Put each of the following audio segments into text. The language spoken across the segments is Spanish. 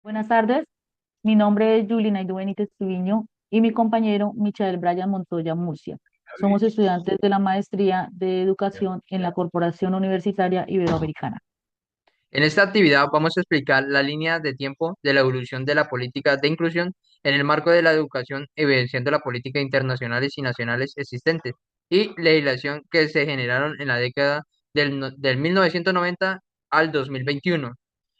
Buenas tardes, mi nombre es Julie Naidu Benítez Tubiño y mi compañero Michael Brian Montoya Murcia. Somos estudiantes de la Maestría de Educación en la Corporación Universitaria Iberoamericana. En esta actividad vamos a explicar la línea de tiempo de la evolución de la política de inclusión en el marco de la educación, evidenciando la política internacionales y nacionales existentes y legislación que se generaron en la década del 1990 al 2021.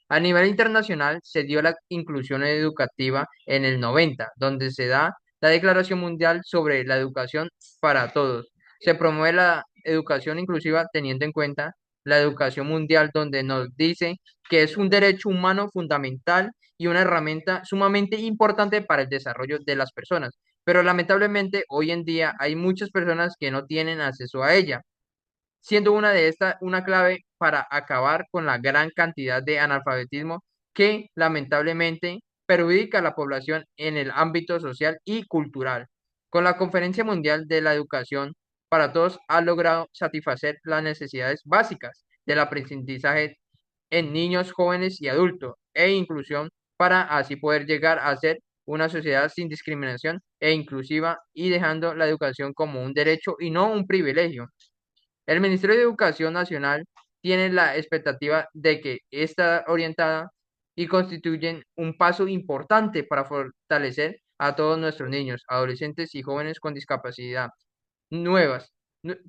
A nivel internacional se dio la inclusión educativa en el 90, donde se da la Declaración Mundial sobre la Educación para Todos. Se promueve la educación inclusiva teniendo en cuenta la educación mundial, donde nos dice que es un derecho humano fundamental y una herramienta sumamente importante para el desarrollo de las personas. Pero lamentablemente hoy en día hay muchas personas que no tienen acceso a ella, siendo una de estas una clave para acabar con la gran cantidad de analfabetismo que lamentablemente perjudica a la población en el ámbito social y cultural. Con la Conferencia Mundial de la Educación para Todos ha logrado satisfacer las necesidades básicas del aprendizaje en niños, jóvenes y adultos e inclusión para así poder llegar a ser una sociedad sin discriminación e inclusiva y dejando la educación como un derecho y no un privilegio. El Ministerio de Educación Nacional tiene la expectativa de que está orientada y constituyen un paso importante para fortalecer a todos nuestros niños, adolescentes y jóvenes con discapacidad nuevas.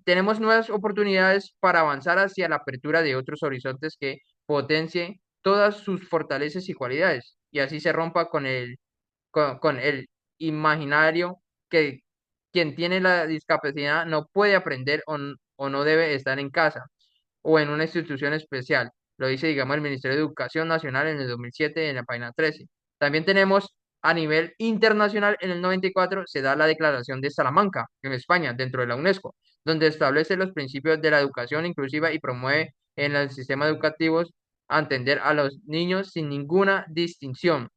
Tenemos nuevas oportunidades para avanzar hacia la apertura de otros horizontes que potencie todas sus fortalezas y cualidades y así se rompa con el imaginario que quien tiene la discapacidad no puede aprender o no debe estar en casa o en una institución especial. Lo dice, digamos, el Ministerio de Educación Nacional en el 2007 en la página 13. También tenemos a nivel internacional, en el 94 se da la Declaración de Salamanca, en España, dentro de la UNESCO, donde establece los principios de la educación inclusiva y promueve en el sistema educativo atender a los niños sin ninguna distinción.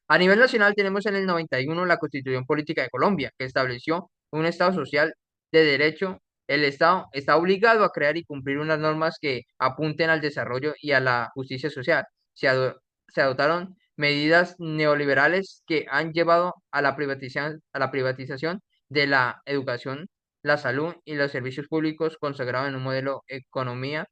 A nivel nacional tenemos en el 91 la Constitución Política de Colombia, que estableció un Estado social de derecho. El Estado está obligado a crear y cumplir unas normas que apunten al desarrollo y a la justicia social. Se adoptaron medidas neoliberales que han llevado a la privatización de la educación, la salud y los servicios públicos consagrados en un modelo de economía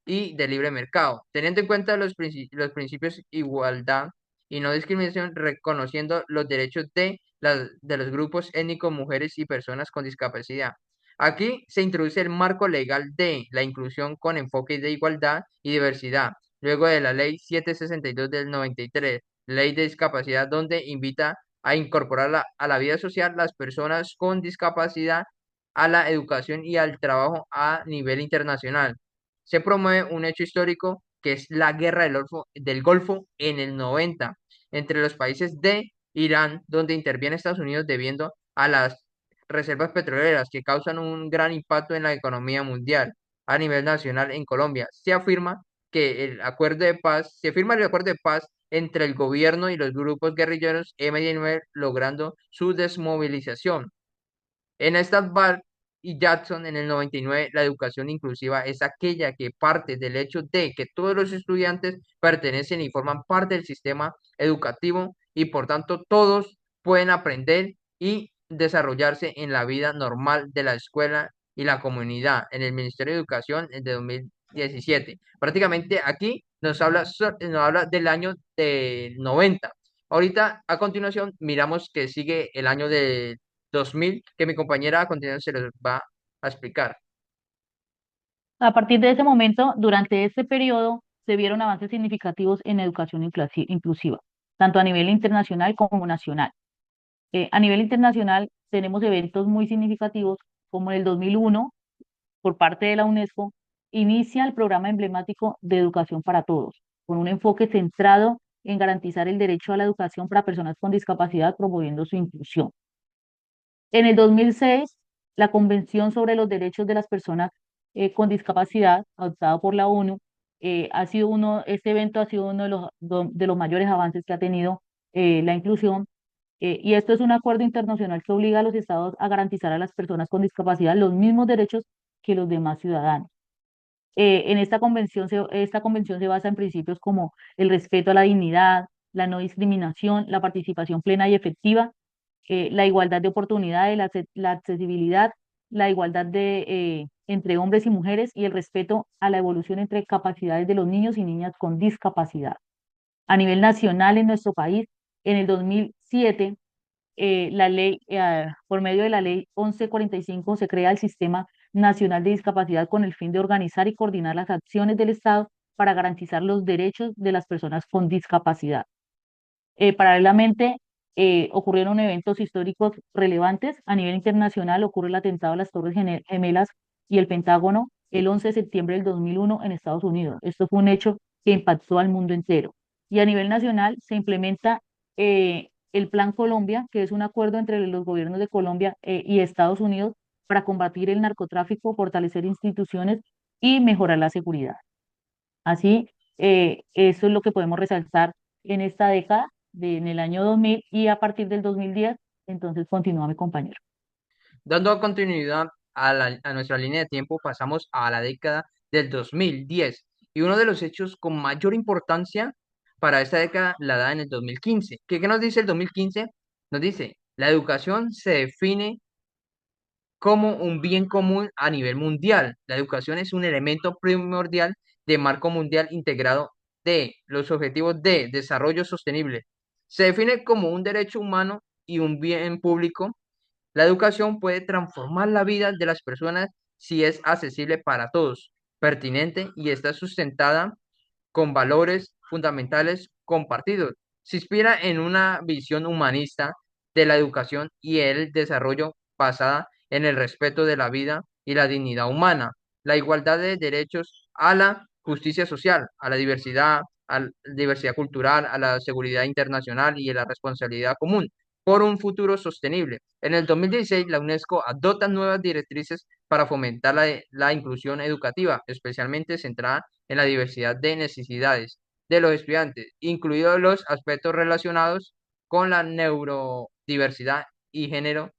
y de libre mercado, teniendo en cuenta los principios de igualdad y no discriminación, reconociendo los derechos de los grupos étnicos, mujeres y personas con discapacidad. Aquí se introduce el marco legal de la inclusión con enfoque de igualdad y diversidad, luego de la Ley 762 del 93, Ley de Discapacidad, donde invita a incorporar a la vida social las personas con discapacidad a la educación y al trabajo a nivel internacional. Se promueve un hecho histórico que es la guerra del Golfo en el 90 entre los países de Irán, donde interviene Estados Unidos debiendo a las reservas petroleras que causan un gran impacto en la economía mundial. A nivel nacional en Colombia se firma el acuerdo de paz entre el gobierno y los grupos guerrilleros M-19, logrando su desmovilización. En estas Bar y Jackson en el 99, la educación inclusiva es aquella que parte del hecho de que todos los estudiantes pertenecen y forman parte del sistema educativo y por tanto todos pueden aprender y desarrollarse en la vida normal de la escuela y la comunidad. En el Ministerio de Educación de 2017. Prácticamente aquí nos habla del año del 90. Ahorita, a continuación, miramos que sigue el año de 2000 que mi compañera a continuación se les va a explicar. A partir de ese momento, durante este periodo, se vieron avances significativos en educación inclusiva, tanto a nivel internacional como nacional. A nivel internacional, tenemos eventos muy significativos, como en el 2001, por parte de la UNESCO, inicia el programa emblemático de Educación para Todos, con un enfoque centrado en garantizar el derecho a la educación para personas con discapacidad, promoviendo su inclusión. En el 2006, la Convención sobre los Derechos de las Personas con Discapacidad, adoptada por la ONU, este evento ha sido uno de los mayores avances que ha tenido la inclusión, y esto es un acuerdo internacional que obliga a los estados a garantizar a las personas con discapacidad los mismos derechos que los demás ciudadanos. En esta convención se basa en principios como el respeto a la dignidad, la no discriminación, la participación plena y efectiva, la igualdad de oportunidades, la accesibilidad, la igualdad entre hombres y mujeres y el respeto a la evolución entre capacidades de los niños y niñas con discapacidad. A nivel nacional en nuestro país, en el 2007, por medio de la ley 1145 se crea el Sistema Nacional de Discapacidad con el fin de organizar y coordinar las acciones del Estado para garantizar los derechos de las personas con discapacidad. Paralelamente, ocurrieron eventos históricos relevantes. A nivel internacional ocurre el atentado a las Torres Gemelas y el Pentágono el 11 de septiembre del 2001 en Estados Unidos. Esto fue un hecho que impactó al mundo entero. Y a nivel nacional se implementa el Plan Colombia, que es un acuerdo entre los gobiernos de Colombia y Estados Unidos para combatir el narcotráfico, fortalecer instituciones y mejorar la seguridad. Así, eso es lo que podemos resaltar en esta década, en el año 2000 y a partir del 2010, entonces continúa mi compañero. Dando continuidad a nuestra línea de tiempo, pasamos a la década del 2010 y uno de los hechos con mayor importancia para esta década la da en el 2015. ¿Qué nos dice el 2015? Nos dice, la educación se define como un bien común a nivel mundial. La educación es un elemento primordial de marco mundial integrado de los objetivos de desarrollo sostenible. Se define como un derecho humano y un bien público. La educación puede transformar la vida de las personas si es accesible para todos, pertinente y está sustentada con valores fundamentales compartidos. Se inspira en una visión humanista de la educación y el desarrollo basada en el respeto de la vida y la dignidad humana, la igualdad de derechos a la justicia social, a la diversidad cultural, a la seguridad internacional y a la responsabilidad común por un futuro sostenible. En el 2016, la UNESCO adopta nuevas directrices para fomentar la inclusión educativa, especialmente centrada en la diversidad de necesidades de los estudiantes, incluidos los aspectos relacionados con la neurodiversidad y género.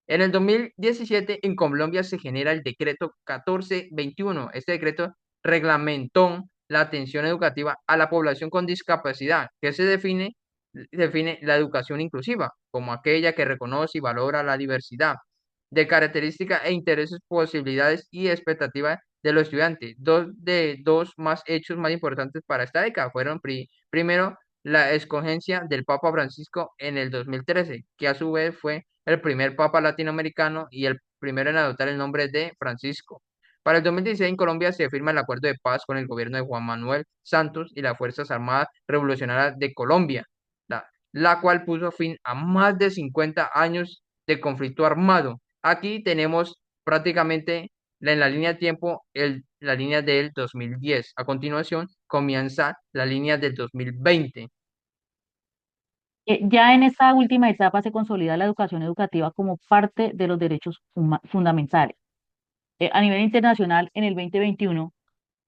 En el 2017, en Colombia se genera el decreto 1421. Este decreto reglamentó la atención educativa a la población con discapacidad, que define la educación inclusiva como aquella que reconoce y valora la diversidad de características e intereses, posibilidades y expectativas de los estudiantes. Dos más hechos más importantes para esta década fueron primero la escogencia del Papa Francisco en el 2013, que a su vez fue el primer Papa latinoamericano y el primero en adoptar el nombre de Francisco. Para el 2016 en Colombia se firma el acuerdo de paz con el gobierno de Juan Manuel Santos y las Fuerzas Armadas Revolucionarias de Colombia, la cual puso fin a más de 50 años de conflicto armado. Aquí tenemos prácticamente en la línea de tiempo la línea del 2010. A continuación comienza la línea del 2020. Ya en esta última etapa se consolida la educación educativa como parte de los derechos fundamentales. A nivel internacional, en el 2021,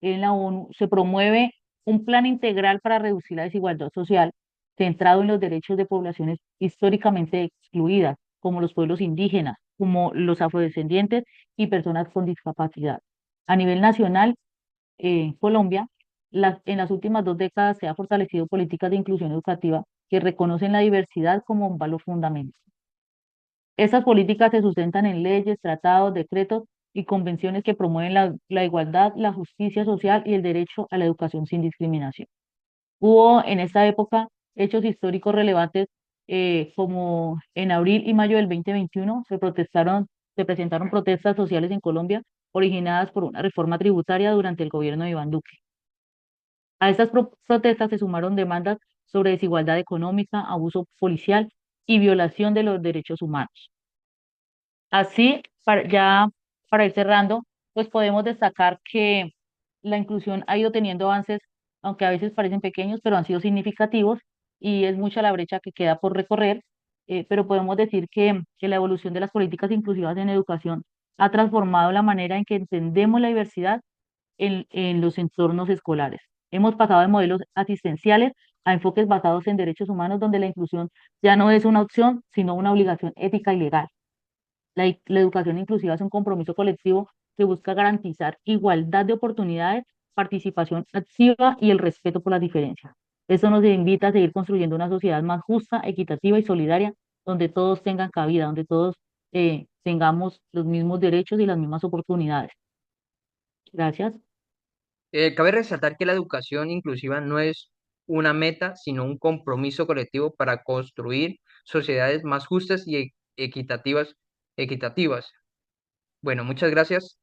en la ONU se promueve un plan integral para reducir la desigualdad social centrado en los derechos de poblaciones históricamente excluidas, como los pueblos indígenas, como los afrodescendientes y personas con discapacidad. A nivel nacional, en Colombia, en las últimas 2 décadas se ha fortalecido políticas de inclusión educativa que reconocen la diversidad como un valor fundamental. Estas políticas se sustentan en leyes, tratados, decretos y convenciones que promueven la igualdad, la justicia social y el derecho a la educación sin discriminación. Hubo en esta época hechos históricos relevantes como en abril y mayo del 2021 se presentaron protestas sociales en Colombia originadas por una reforma tributaria durante el gobierno de Iván Duque. A estas protestas se sumaron demandas sobre desigualdad económica, abuso policial y violación de los derechos humanos. Así, ya para ir cerrando, pues podemos destacar que la inclusión ha ido teniendo avances, aunque a veces parecen pequeños, pero han sido significativos y es mucha la brecha que queda por recorrer, pero podemos decir que la evolución de las políticas inclusivas en educación ha transformado la manera en que entendemos la diversidad en los entornos escolares. Hemos pasado de modelos asistenciales a enfoques basados en derechos humanos, donde la inclusión ya no es una opción, sino una obligación ética y legal. La educación inclusiva es un compromiso colectivo que busca garantizar igualdad de oportunidades, participación activa y el respeto por las diferencias. Esto nos invita a seguir construyendo una sociedad más justa, equitativa y solidaria, donde todos tengan cabida, donde todos tengamos los mismos derechos y las mismas oportunidades. Gracias. Cabe resaltar que la educación inclusiva no es una meta, sino un compromiso colectivo para construir sociedades más justas y equitativas. Bueno, muchas gracias.